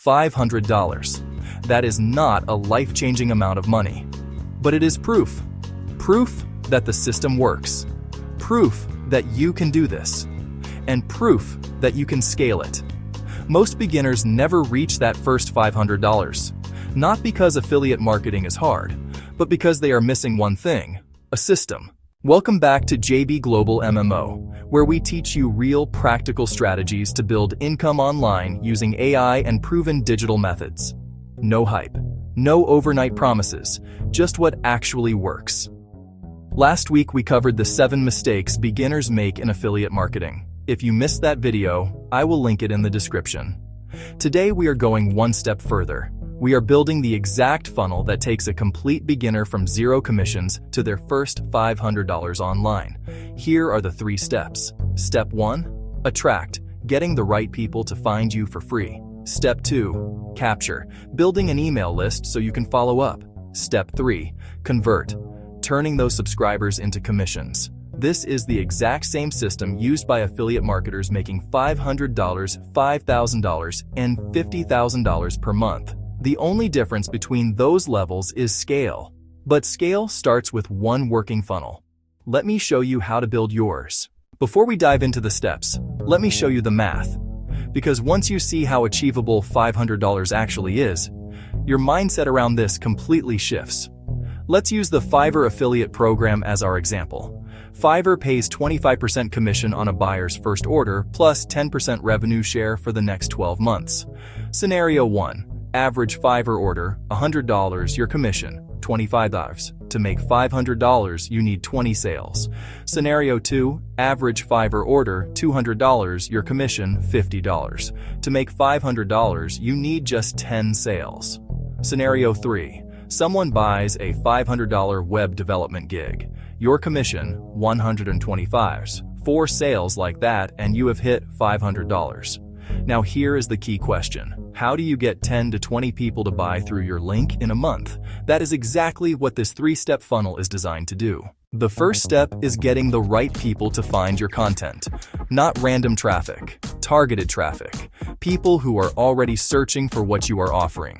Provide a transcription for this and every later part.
$500. That is not a life-changing amount of money. But it is proof. Proof that the system works. Proof that you can do this. And proof that you can scale it. Most beginners never reach that first $500. Not because affiliate marketing is hard, but because they are missing one thing: a system. Welcome back to JB Global MMO, where we teach you real practical strategies to build income online using AI and proven digital methods. No hype, no overnight promises, just what actually works. Last week we covered the 7 mistakes beginners make in affiliate marketing. If you missed that video, I will link it in the description. Today we are going one step further. We are building the exact funnel that takes a complete beginner from 0 commissions to their first $500 online. Here are the 3 steps. Step 1. Attract, getting the right people to find you for free. Step 2. Capture, building an email list so you can follow up. Step 3. Convert, turning those subscribers into commissions. This is the exact same system used by affiliate marketers making $500, $5,000, and $50,000 per month. The only difference between those levels is scale. But scale starts with one working funnel. Let me show you how to build yours. Before we dive into the steps, let me show you the math. Because once you see how achievable $500 actually is, your mindset around this completely shifts. Let's use the Fiverr affiliate program as our example. Fiverr pays 25% commission on a buyer's first order plus 10% revenue share for the next 12 months. Scenario 1. Average Fiverr order, $100, your commission, $25. To make $500, you need 20 sales. Scenario 2. Average Fiverr order, $200, your commission, $50. To make $500, you need just 10 sales. Scenario 3. Someone buys a $500 web development gig. Your commission, $125. 4 sales like that and you have hit $500. Now here is the key question. How do you get 10 to 20 people to buy through your link in a month? That is exactly what this 3-step funnel is designed to do. The first step is getting the right people to find your content. Not random traffic, targeted traffic. People who are already searching for what you are offering.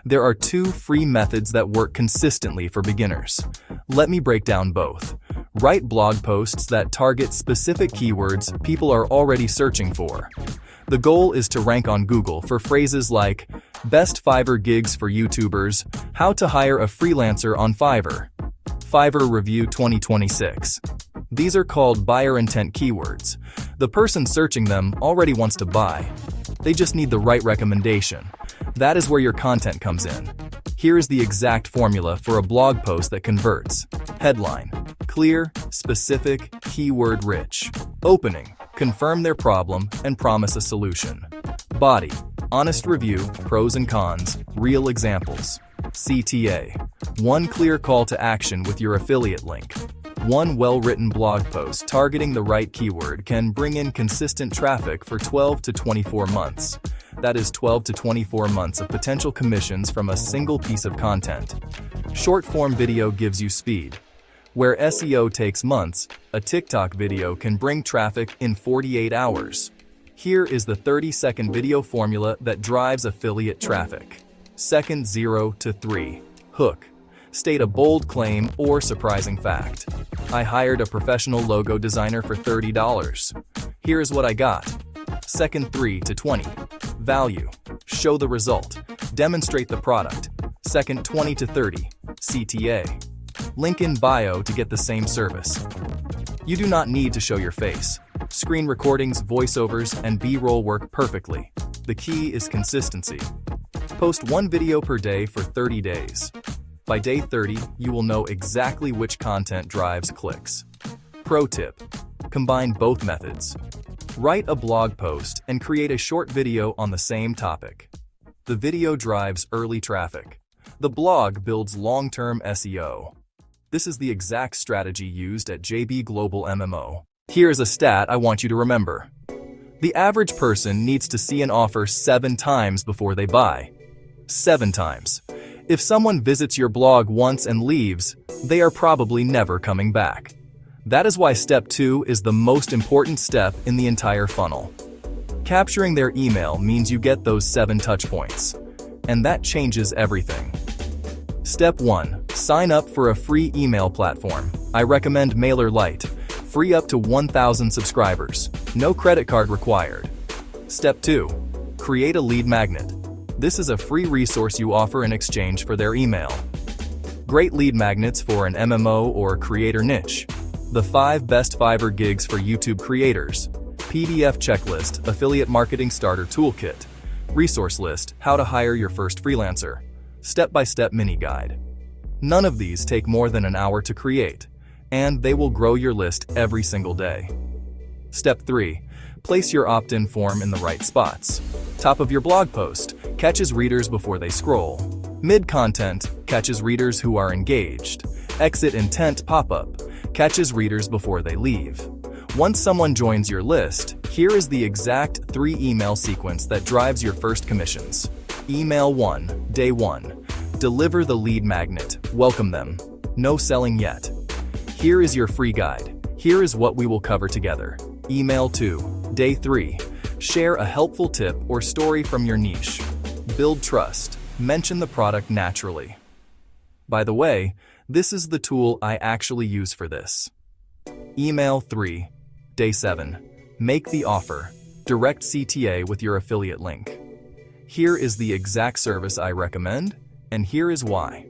There are 2 free methods that work consistently for beginners. Let me break down both. Write blog posts that target specific keywords people are already searching for. The goal is to rank on Google for phrases like best Fiverr gigs for YouTubers, how to hire a freelancer on Fiverr, Fiverr Review 2026. These are called buyer intent keywords. The person searching them already wants to buy. They just need the right recommendation. That is where your content comes in. Here is the exact formula for a blog post that converts. Headline: clear, specific, keyword rich. Opening: confirm their problem and promise a solution. Body: honest review, pros and cons, real examples. CTA: one clear call to action with your affiliate link. One well-written blog post targeting the right keyword can bring in consistent traffic for 12 to 24 months. That is 12 to 24 months of potential commissions from a single piece of content. Short-form video gives you speed. Where SEO takes months, a TikTok video can bring traffic in 48 hours. Here is the 30-second video formula that drives affiliate traffic. Second 0 to 3. Hook: state a bold claim or surprising fact. I hired a professional logo designer for $30. Here's what I got. Second 3 to 20. Value: show the result. Demonstrate the product. Second 20 to 30. CTA: link in bio to get the same service. You do not need to show your face. Screen recordings, voiceovers, and B-roll work perfectly. The key is consistency. Post 1 video per day for 30 days. By day 30, you will know exactly which content drives clicks. Pro tip: combine both methods. Write a blog post and create a short video on the same topic. The video drives early traffic. The blog builds long-term SEO. This is the exact strategy used at JB Global MMO. Here is a stat I want you to remember. The average person needs to see an offer 7 times before they buy. 7 times. If someone visits your blog once and leaves, they are probably never coming back. That is why step 2 is the most important step in the entire funnel. Capturing their email means you get those 7 touch points. And that changes everything. Step 1. Sign up for a free email platform. I recommend MailerLite. Free up to 1,000 subscribers. No credit card required. Step 2. Create a lead magnet. This is a free resource you offer in exchange for their email. Great lead magnets for an MMO or creator niche. The 5 best Fiverr gigs for YouTube creators. PDF checklist, affiliate marketing starter toolkit. Resource list, how to hire your first freelancer. Step-by-step mini guide. None of these take more than an hour to create, and they will grow your list every single day. Step 3. Place your opt-in form in the right spots. Top of your blog post, catches readers before they scroll. Mid-content, catches readers who are engaged. Exit intent pop-up, catches readers before they leave. Once someone joins your list, here is the exact 3 email sequence that drives your first commissions. Email 1, Day 1. Deliver the lead magnet. Welcome them. No selling yet. Here is your free guide. Here is what we will cover together. Email 2, Day 3. Share a helpful tip or story from your niche. Build trust. Mention the product naturally. By the way, this is the tool I actually use for this. Email 3, Day 7. Make the offer. Direct CTA with your affiliate link. Here is the exact service I recommend, and here is why.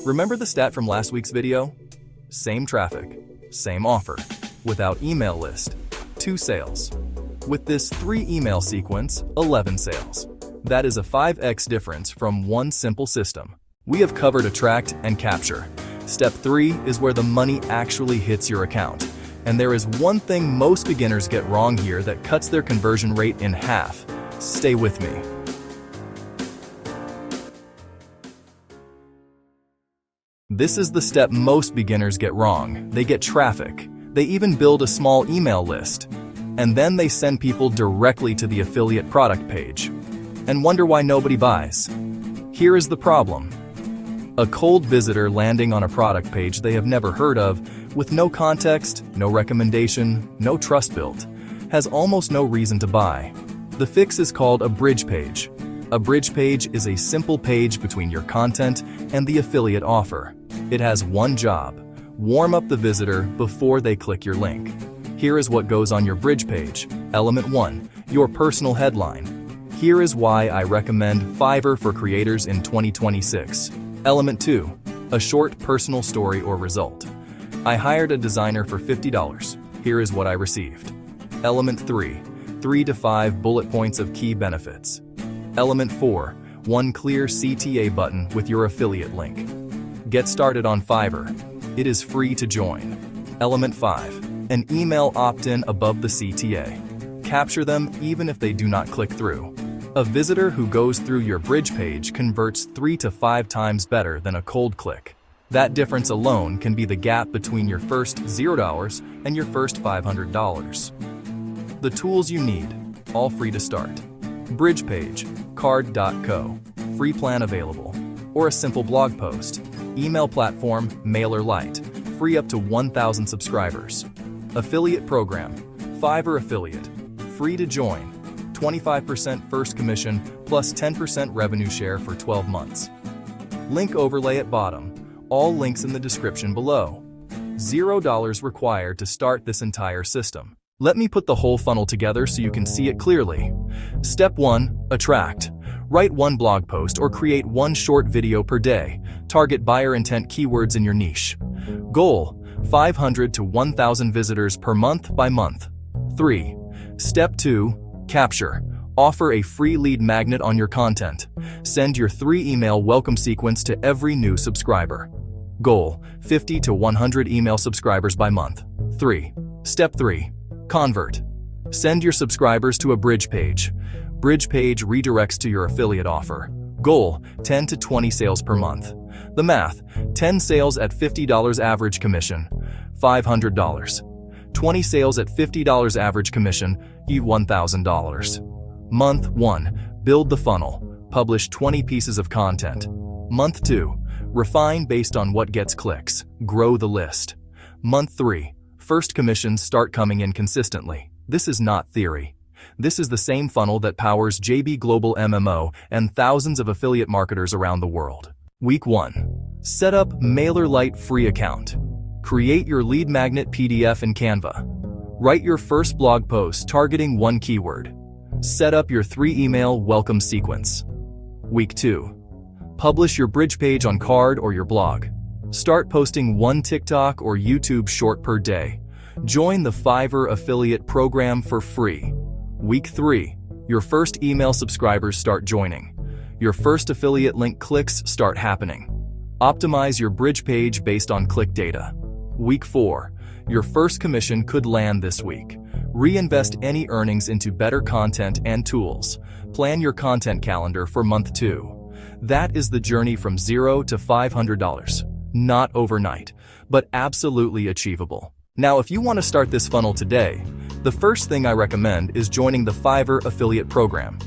Remember the stat from last week's video? Same traffic, same offer. Without email list, 2 sales. With this 3 email sequence, 11 sales. That is a 5x difference from one simple system. We have covered attract and capture. Step 3 is where the money actually hits your account. And there is one thing most beginners get wrong here that cuts their conversion rate in half. Stay with me. This is the step most beginners get wrong. They get traffic. They even build a small email list. And then they send people directly to the affiliate product page. And wonder why nobody buys. Here is the problem. A cold visitor landing on a product page they have never heard of, with no context, no recommendation, no trust built, has almost no reason to buy. The fix is called a bridge page. A bridge page is a simple page between your content and the affiliate offer. It has one job: warm up the visitor before they click your link. Here is what goes on your bridge page. Element 1, your personal headline. Here is why I recommend Fiverr for creators in 2026. Element 2, a short personal story or result. I hired a designer for $50. Here is what I received. Element 3, 3 to 5 bullet points of key benefits. Element 4, one clear CTA button with your affiliate link. Get started on Fiverr. It is free to join. Element 5, an email opt-in above the CTA. Capture them even if they do not click through. A visitor who goes through your bridge page converts 3 to 5 times better than a cold click. That difference alone can be the gap between your first $0 and your first $500. The tools you need, all free to start. Bridge page, card.co, free plan available. Or a simple blog post. Email platform, MailerLite, free up to 1,000 subscribers. Affiliate program, Fiverr affiliate, free to join. 25% first commission plus 10% revenue share for 12 months. Link overlay at bottom. All links in the description below. $0 required to start this entire system. Let me put the whole funnel together so you can see it clearly. Step 1, attract. Write 1 blog post or create 1 short video per day. Target buyer intent keywords in your niche. Goal, 500 to 1,000 visitors per month by month. 3. Step 2, capture. Offer a free lead magnet on your content. Send your 3 email welcome sequence to every new subscriber. Goal, 50 to 100 email subscribers by month. 3. Step 3, convert. Send your subscribers to a bridge page. Bridge page redirects to your affiliate offer. Goal, 10 to 20 sales per month. The math, 10 sales at $50 average commission, $500. 20 sales at $50 average commission, $1,000. Month 1, build the funnel. Publish 20 pieces of content. Month 2, refine based on what gets clicks. Grow the list. Month 3, first commissions start coming in consistently. This is not theory. This is the same funnel that powers JB Global MMO and thousands of affiliate marketers around the world. Week 1. Set up MailerLite free account. Create your lead magnet PDF in Canva. Write your first blog post targeting one keyword. Set up your 3-email welcome sequence. Week 2. Publish your bridge page on Card or your blog. Start posting one TikTok or YouTube short per day. Join the Fiverr affiliate program for free. Week 3. Your first email subscribers start joining. Your first affiliate link clicks start happening. Optimize your bridge page based on click data. Week 4. Your first commission could land this week. Reinvest any earnings into better content and tools. Plan your content calendar for month 2. That is the journey from $0 to $500. Not overnight, but absolutely achievable. Now, if you want to start this funnel today, the first thing I recommend is joining the Fiverr affiliate program.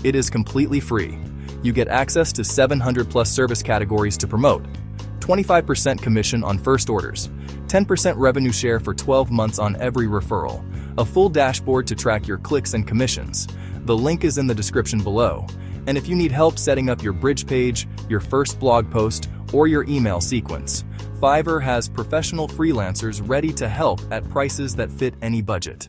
It is completely free. You get access to 700+ service categories to promote, 25% commission on first orders, 10% revenue share for 12 months on every referral, a full dashboard to track your clicks and commissions. The link is in the description below. And if you need help setting up your bridge page, your first blog post, or your email sequence, Fiverr has professional freelancers ready to help at prices that fit any budget.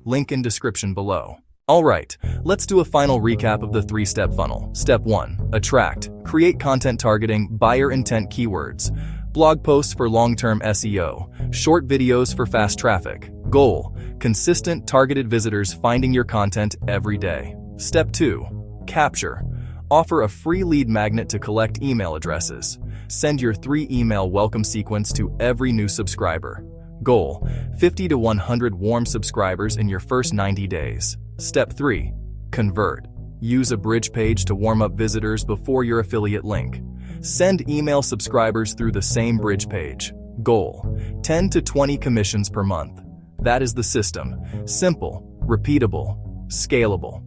Link in description below. Alright, let's do a final recap of the 3-step funnel. Step 1. Attract. Create content targeting buyer intent keywords. Blog posts for long-term SEO. Short videos for fast traffic. Goal. Consistent targeted visitors finding your content every day. Step 2. Capture. Offer a free lead magnet to collect email addresses. Send your 3-email welcome sequence to every new subscriber. Goal: 50 to 100 warm subscribers in your first 90 days. Step 3. Convert. Use a bridge page to warm up visitors before your affiliate link. Send email subscribers through the same bridge page. Goal: 10 to 20 commissions per month. That is the system. Simple, repeatable, scalable.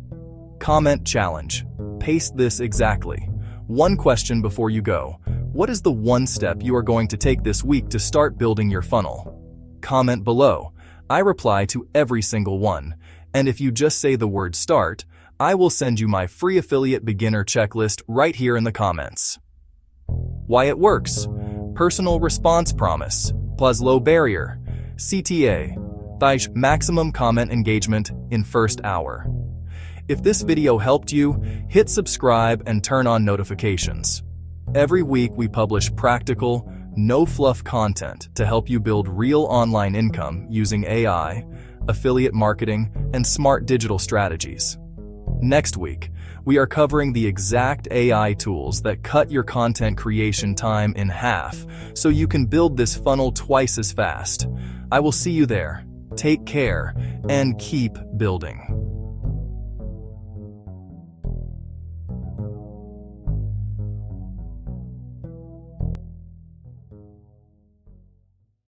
Comment challenge. Paste this exactly. One question before you go. What is the one step you are going to take this week to start building your funnel? Comment below. I reply to every single one. And if you just say the word start, I will send you my free affiliate beginner checklist right here in the comments. Why it works. Personal response promise. Plus low barrier. CTA. Maximum comment engagement in first hour. If this video helped you, hit subscribe and turn on notifications. Every week we publish practical, no-fluff content to help you build real online income using AI, affiliate marketing, and smart digital strategies. Next week, we are covering the exact AI tools that cut your content creation time in half so you can build this funnel twice as fast. I will see you there. Take care and keep building.